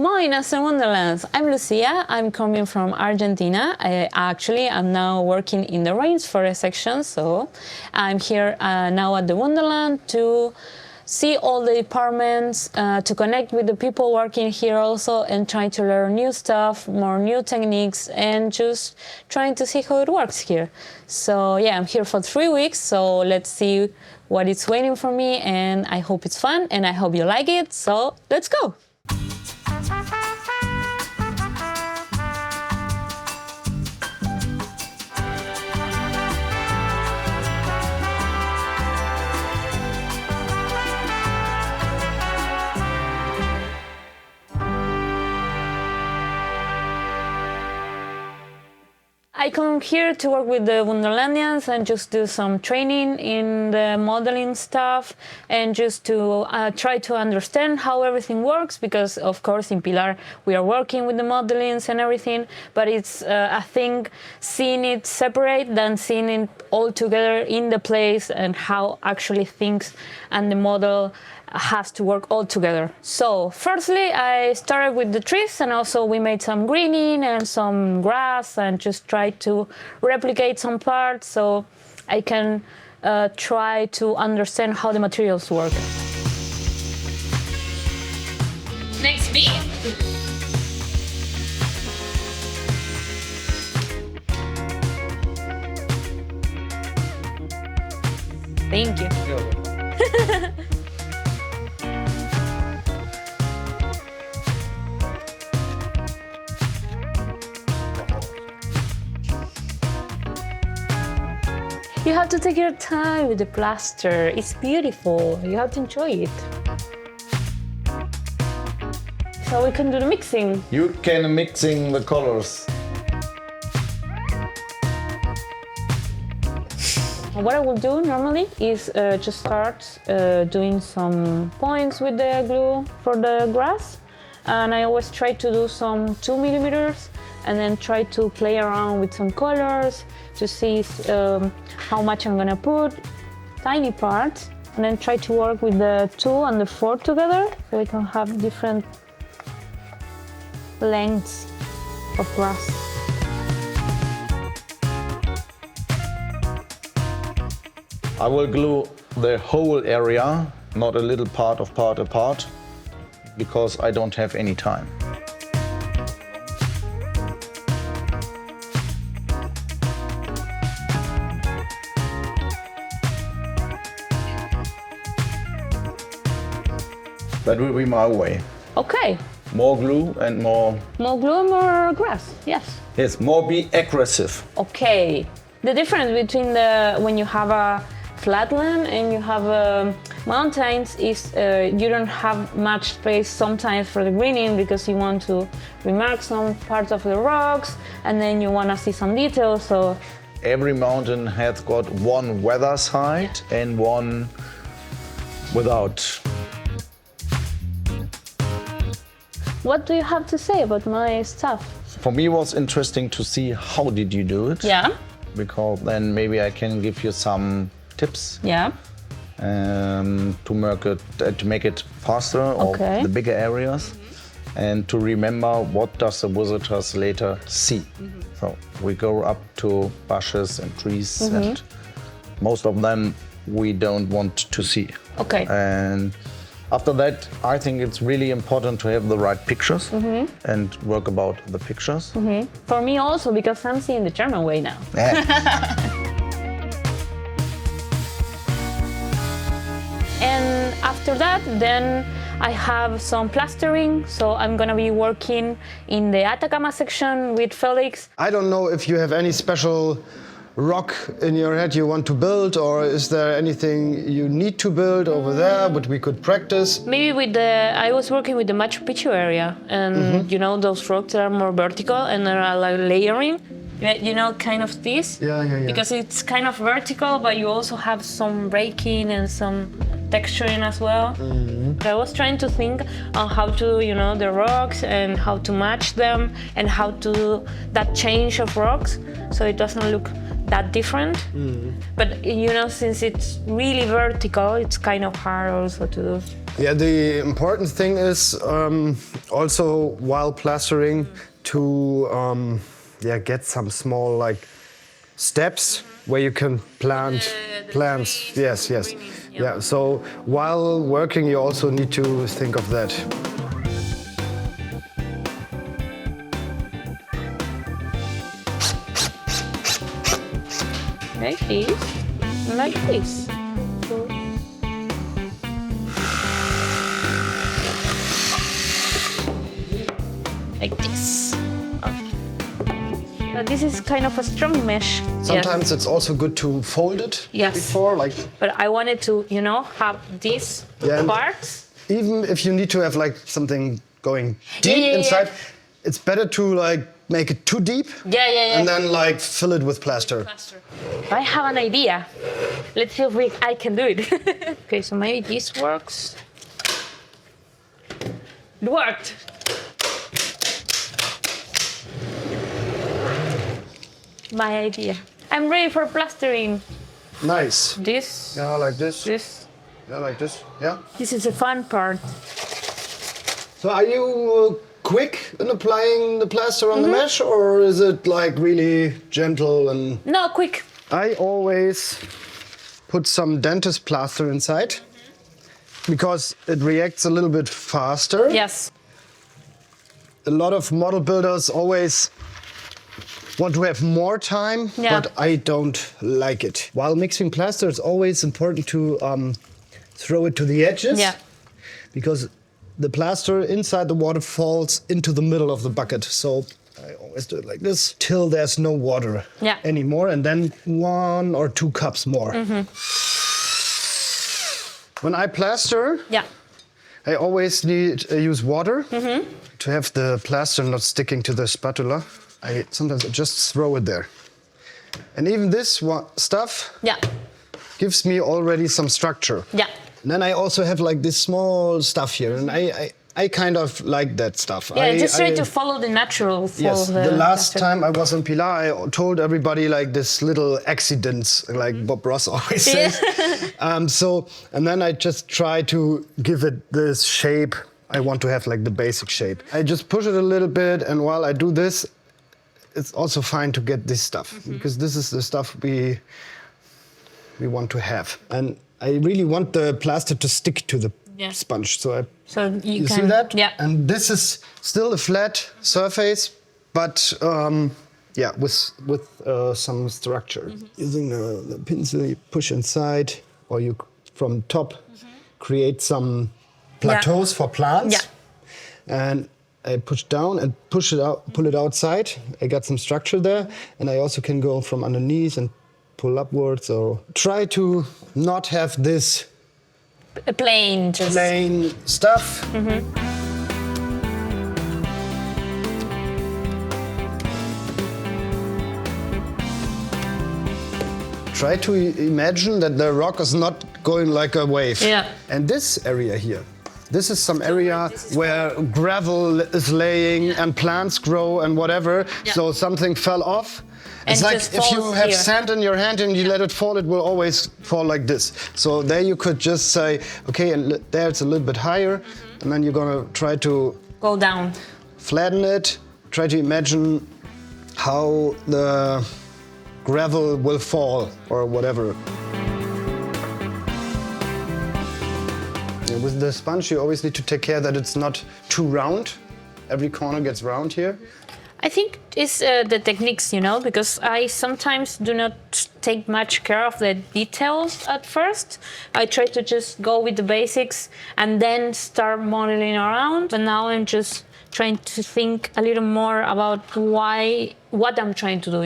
Moinas and Wonderlands. I'm Lucia. I'm coming from Argentina. I'm now working in the rainforest section, so I'm here now at the Wonderland to see all the departments, to connect with the people working here also, and trying to learn new stuff, more new techniques, and just trying to see how it works here. So yeah, I'm here for 3 weeks, so let's see what is waiting for me, and I hope it's fun, and I hope you like it, so let's go! I come here to work with the Wonderlandians and just do some training in the modeling stuff and just to try to understand how everything works, because of course in Pilar we are working with the modelings and everything, but it's I think seeing it separate than seeing it all together in the place and how actually things and the model has to work all together. So firstly I started with the trees, and also we made some greening and some grass and just tried to replicate some parts so I can try to understand how the materials work. Next me. Thank you. You have to take your time with the plaster. It's beautiful. You have to enjoy it. So we can do the mixing. You can mixing the colors. What I will do normally is just start doing some points with the glue for the grass. And I always try to do some 2 millimeters and then try to play around with some colors to see how much I'm gonna put, tiny parts, and then try to work with the 2 and the 4 together so we can have different lengths of grass. I will glue the whole area, not a little part apart, because I don't have any time. That will be my way. Okay. More glue and more... More glue and more grass, yes. Yes, more be aggressive. Okay. The difference between when you have a flatland and you have mountains is you don't have much space sometimes for the greening, because you want to remark some parts of the rocks and then you want to see some details. So every mountain has got one weather side and one without. What do you have to say about my stuff? For me, it was interesting to see how did you do it. Yeah. Because then maybe I can give you some tips. Yeah. To make it faster, or the bigger areas, and to remember what does the visitors later see. So we go up to bushes and trees, and most of them we don't want to see. Okay. And after that, I think it's really important to have the right pictures and work about the pictures. For me also, because I'm seeing the German way now. And after that, then I have some plastering, so I'm gonna be working in the Atacama section with Felix. I don't know if you have any special rock in your head you want to build, or is there anything you need to build over there but we could practice? Maybe I was working with the Machu Picchu area, and you know those rocks that are more vertical and are like layering. You know, kind of this. Yeah. Because it's kind of vertical, but you also have some breaking and some texturing as well. I was trying to think on how to, the rocks and how to match them and how to do that change of rocks so it doesn't look that different. But since it's really vertical, it's kind of hard also to do. Yeah, the important thing is also while plastering to get some small steps where you can plant plants. Yes. Yeah. So while working, you also need to think of that. Like this, like this. Like this. This is kind of a strong mesh. Sometimes it's also good to fold it before, But I wanted to, have these parts. Even if you need to have something going deep inside, it's better to make it too deep. And then fill it with plaster. I have an idea. Let's see if I can do it. Okay, so maybe this works. It worked. My idea. I'm ready for plastering. Nice. This. Yeah, like this. This. Yeah, like this. Yeah. This is the fun part. So are you quick in applying the plaster on the mesh, or is it really gentle and... No, quick. I always put some dentist plaster inside because it reacts a little bit faster. Yes. A lot of model builders always want to have more time, but I don't like it. While mixing plaster, it's always important to throw it to the edges, because the plaster inside the water falls into the middle of the bucket. So I always do it like this till there's no water anymore, and then 1 or 2 cups more. When I plaster, I always use water to have the plaster not sticking to the spatula. I sometimes just throw it there. And even this stuff gives me already some structure. And then I also have this small stuff here, and I kind of like that stuff. Just try to follow the natural flow. Yes, the last time I was in Pilar, I told everybody this little accidents, like Bob Ross always says. And then I just try to give it this shape. I want to have the basic shape. I just push it a little bit, and while I do this, it's also fine to get this stuff, because this is the stuff we want to have. And I really want the plaster to stick to the sponge. So you see that? Yeah. And this is still a flat surface, but with some structure. Using the pencil, you push inside, or you from top create some plateaus for plants. And I push down and push it out, pull it outside. I got some structure there, and I also can go from underneath and pull upwards, or try to not have this plain stuff. Try to imagine that the rock is not going like a wave. And this area here, this is some area where gravel is laying and plants grow and whatever. So something fell off. It's like if you have sand in your hand and you let it fall, it will always fall like this. So there you could just say, okay, and there it's a little bit higher, and then you're gonna try to go down, flatten it, try to imagine how the gravel will fall or whatever. With the sponge, you always need to take care that it's not too round. Every corner gets round here. I think it's the techniques, because I sometimes do not take much care of the details at first. I try to just go with the basics and then start modeling around. But now I'm just trying to think a little more about what I'm trying to do,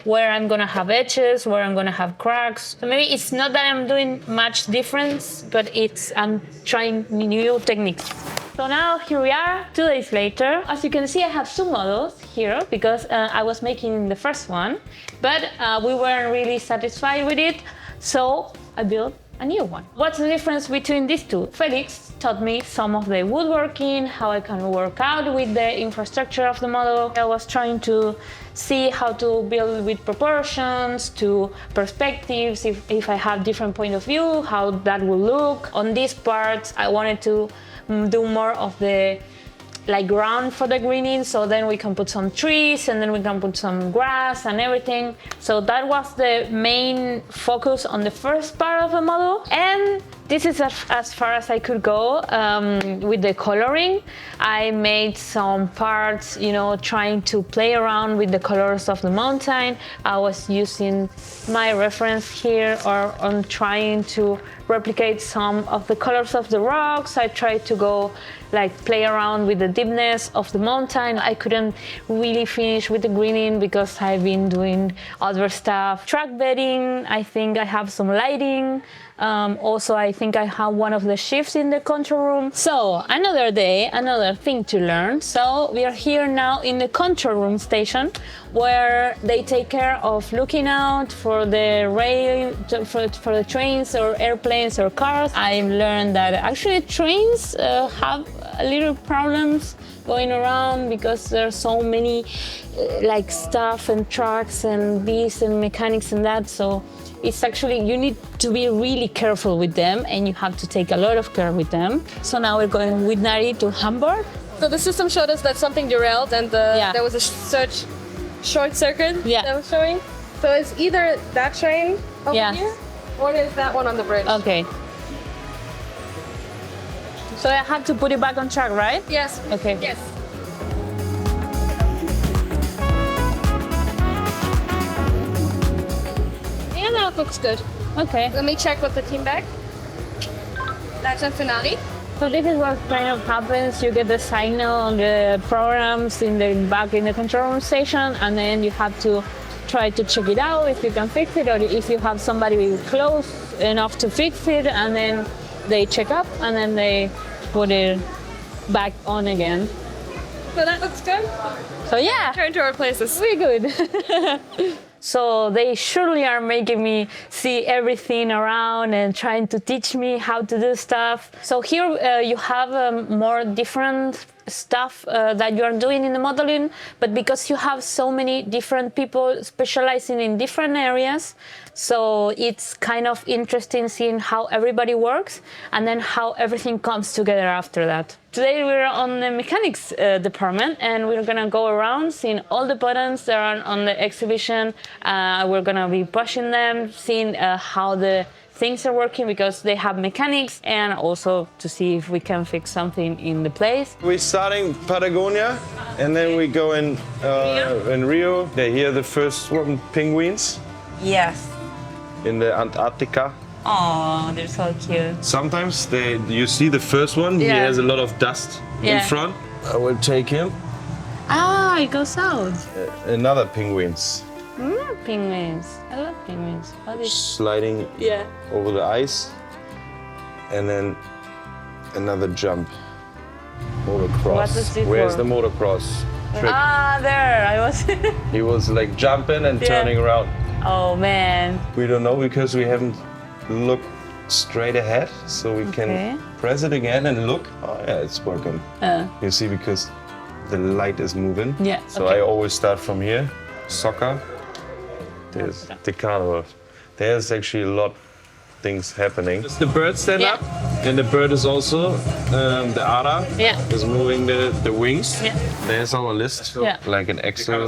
where I'm gonna have edges, where I'm gonna have cracks. So maybe it's not that I'm doing much difference, but I'm trying new techniques. So now here we are, 2 days later. As you can see, I have 2 models here because I was making the first one, but we weren't really satisfied with it. So I built a new one. What's the difference between these two? Felix taught me some of the woodworking, how I can work out with the infrastructure of the model. I was trying to see how to build with proportions, to perspectives, if I have different point of view, how that will look. On these parts, I wanted to do more of the ground for the greening, so then we can put some trees and then we can put some grass and everything. So that was the main focus on the first part of the model, and this is as far as I could go with the coloring. I made some parts, trying to play around with the colors of the mountain. I was using my reference here or on trying to replicate some of the colors of the rocks. I tried to go play around with the deepness of the mountain. I couldn't really finish with the greening because I've been doing other stuff. Track bedding, I think I have some lighting. Also, I think I have one of the shifts in the control room. So another day, another thing to learn. So we are here now in the control room station, where they take care of looking out for the rail, for the trains or airplanes or cars. I've learned that actually trains have a little problems going around because there are so many stuff and trucks and this and mechanics and that. So it's actually, you need to be really careful with them and you have to take a lot of care with them. So now we're going with Nari to Hamburg. So the system showed us that something derailed and there was a short circuit that was showing. So it's either that train over here or there's that one on the bridge. Okay. So I have to put it back on track, right? Yes. Okay. Yes. Yeah, that looks good. Okay. Let me check with the team back. That's a finale. So this is what kind of happens. You get the signal on the programs back in the control room station, and then you have to try to check it out if you can fix it, or if you have somebody close enough to fix it, and then they check up and then they put it back on again. So that looks good. So yeah, Turn to our places. pretty good. So they surely are making me see everything around and trying to teach me how to do stuff. So here you have more different stuff that you are doing in the modeling, but because you have so many different people specializing in different areas, so it's kind of interesting seeing how everybody works and then how everything comes together after that. Today we're on the mechanics department and we're gonna go around seeing all the buttons that are on the exhibition. We're gonna be pushing them, seeing how the things are working because they have mechanics, and also to see if we can fix something in the place. We're starting Patagonia and then we go in Rio. They hear the first one, penguins. Yes. In the Antarctica. Oh, they're so cute. Sometimes you see the first one, he has a lot of dust in front. I will take him. Ah, it goes out. Another penguins. Penguins. I love penguins. What is... Sliding over the ice. And then another jump. Motocross. What is this Where's for? the motocross trick? Ah, there. I was... He was like jumping and turning around. Oh, man. We don't know because we haven't looked straight ahead, so we can press it again and look. Oh yeah, it's working. You see, because the light is moving. Yeah. So I always start from here. Soccer. There's the carnival. There's actually a lot of things happening. The bird stand up, and the bird is also the ARA is moving the wings. Yeah. There's our list, like an Excel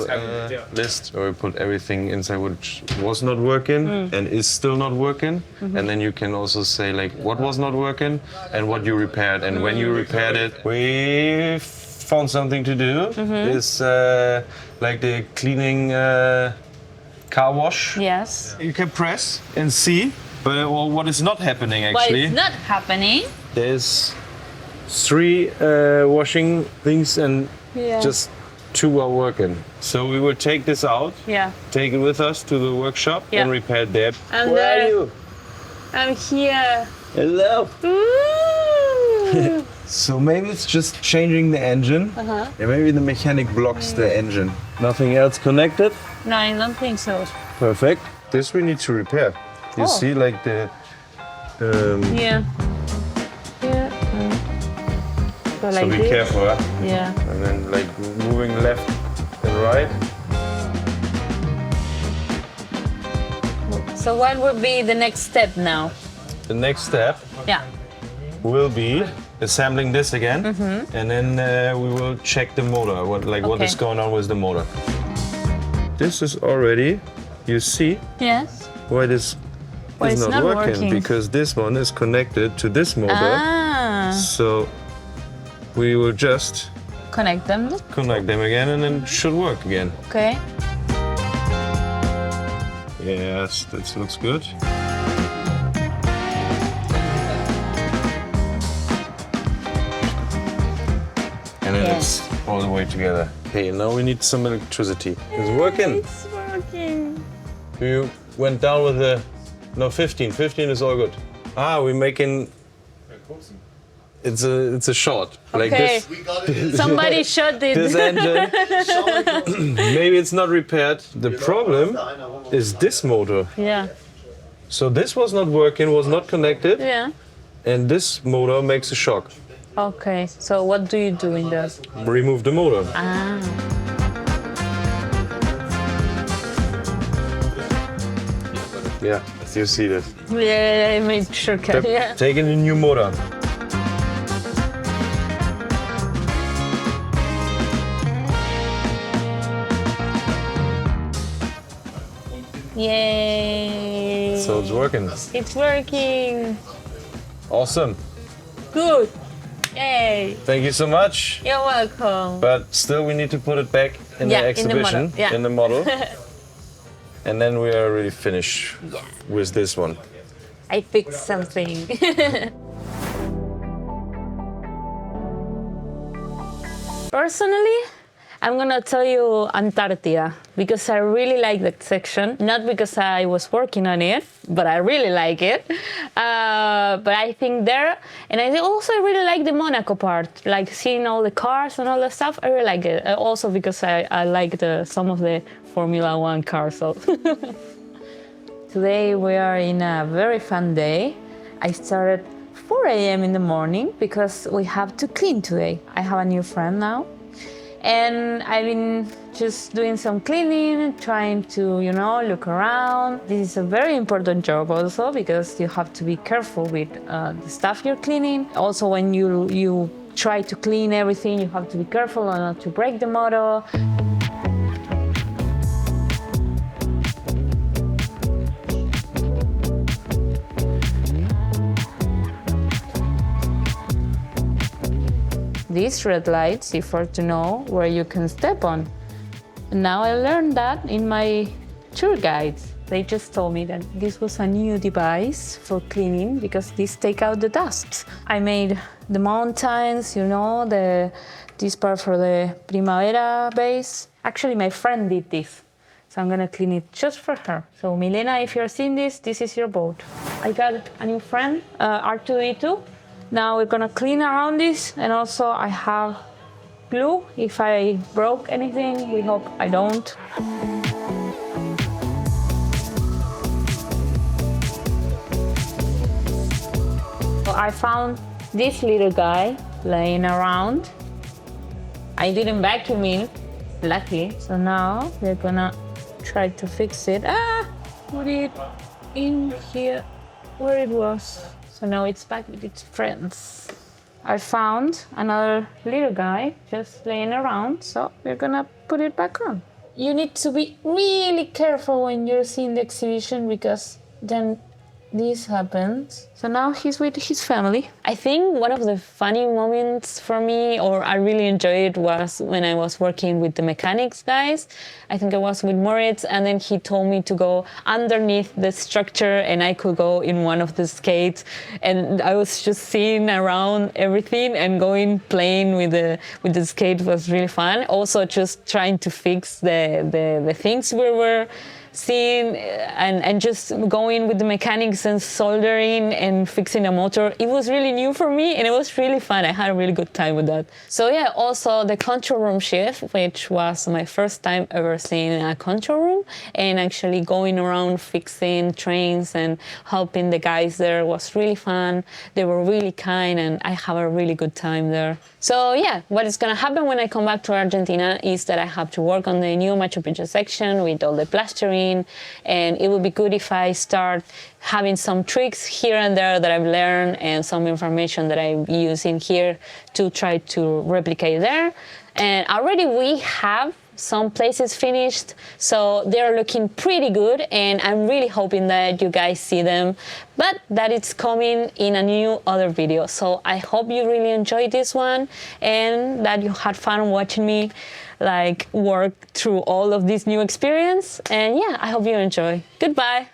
list where we put everything inside which was not working and is still not working. And then you can also say like what was not working and what you repaired. And when you repaired it, we found something to do. Is like the cleaning car wash. Yes. You can press and see, but what is not happening actually. What is not happening? There's 3 washing things and just 2 are working. So we will take this out, take it with us to the workshop and repair it there. And where are you? I'm here. Hello. Ooh. So maybe it's just changing the engine. And maybe the mechanic blocks the engine. Nothing else connected? No, I don't think so. Perfect. This we need to repair. You see like Yeah. Yeah. So So be this. careful, huh? Yeah. And then like moving left and right. So what would be the next step now? The next step Yeah. will be assembling this again, and then we will check the motor. What is Okay. going on with the motor? This is already, you see, Yes. why this Why is it's not not working, working. because this one is connected to this motor. Ah. So we will just Connect them. connect them again, and then it should work again. Okay. Yes, that looks good. And then Yeah. it's all the way together. Okay, now we need some electricity. It's working. It's working. You went down with the, no, 15. 15 is all good. Ah, we're making, it's a short. Like Okay. this, Somebody shot this it. engine. Maybe it's not repaired. The problem is this motor. Yeah. So this was not working, was not connected, Yeah. and this motor makes a shock. Okay. So what do you do in there? Remove the motor. Ah. Yeah, you see that. Yeah, I made sure. Yeah. Taking a new motor. Yay. So it's working. It's working. Awesome. Good. Yay. Thank you so much. You're welcome. But still, we need to put it back in Yeah, the in the model, exhibition, yeah. in the model. And then we are really finished with this one. I fixed something. Personally, I'm gonna tell you Antarctica because I really like that section. Not because I was working on it, but I really like it. But I think there, and I also really like the Monaco part, like seeing all the cars and all that stuff. I really like it. Also because I like some of the Formula One cars. So. Today we are in a very fun day. I started 4 a.m. in the morning because we have to clean today. I have a new friend now. And I've been just doing some cleaning, trying to, look around. This is a very important job also because you have to be careful with the stuff you're cleaning. Also, when you try to clean everything, you have to be careful not to break the motor. These red lights is for to know where you can step on. And now I learned that in my tour guides. They just told me that this was a new device for cleaning because this take out the dust. I made the mountains, this part for the Primavera base. Actually, my friend did this. So I'm gonna clean it just for her. So Milena, if you're seeing this is your boat. I got a new friend, R2D2. Now we're gonna clean around this, and also I have glue if I broke anything. We hope I don't. So I found this little guy laying around. I didn't vacuum it, luckily. So now we're gonna try to fix it. Put it in here where it was. So now it's back with its friends. I found another little guy just laying around, so we're gonna put it back on. You need to be really careful when you're seeing the exhibition because then this happens. So now he's with his family. I think one of the funny moments for me, or I really enjoyed it, was when I was working with the mechanics guys. I think I was with Moritz, and then he told me to go underneath the structure and I could go in one of the skates. And I was just seeing around everything and playing with the skate was really fun. Also just trying to fix the things we were seeing and just going with the mechanics and soldering and fixing a motor. It was really new for me and it was really fun. I had a really good time with that. So yeah, also the control room shift, which was my first time ever seeing a control room, and actually going around fixing trains and helping the guys there was really fun. They were really kind and I have a really good time there. So yeah, what is gonna happen when I come back to Argentina is that I have to work on the new Machu Picchu section with all the plastering, and it would be good if I start having some tricks here and there that I've learned and some information that I'm using here to try to replicate there. And already we have some places finished, so they're looking pretty good, and I'm really hoping that you guys see them, but that it's coming in a new other video. So I hope you really enjoyed this one and that you had fun watching me like work through all of this new experience. And yeah, I hope you enjoy. Goodbye.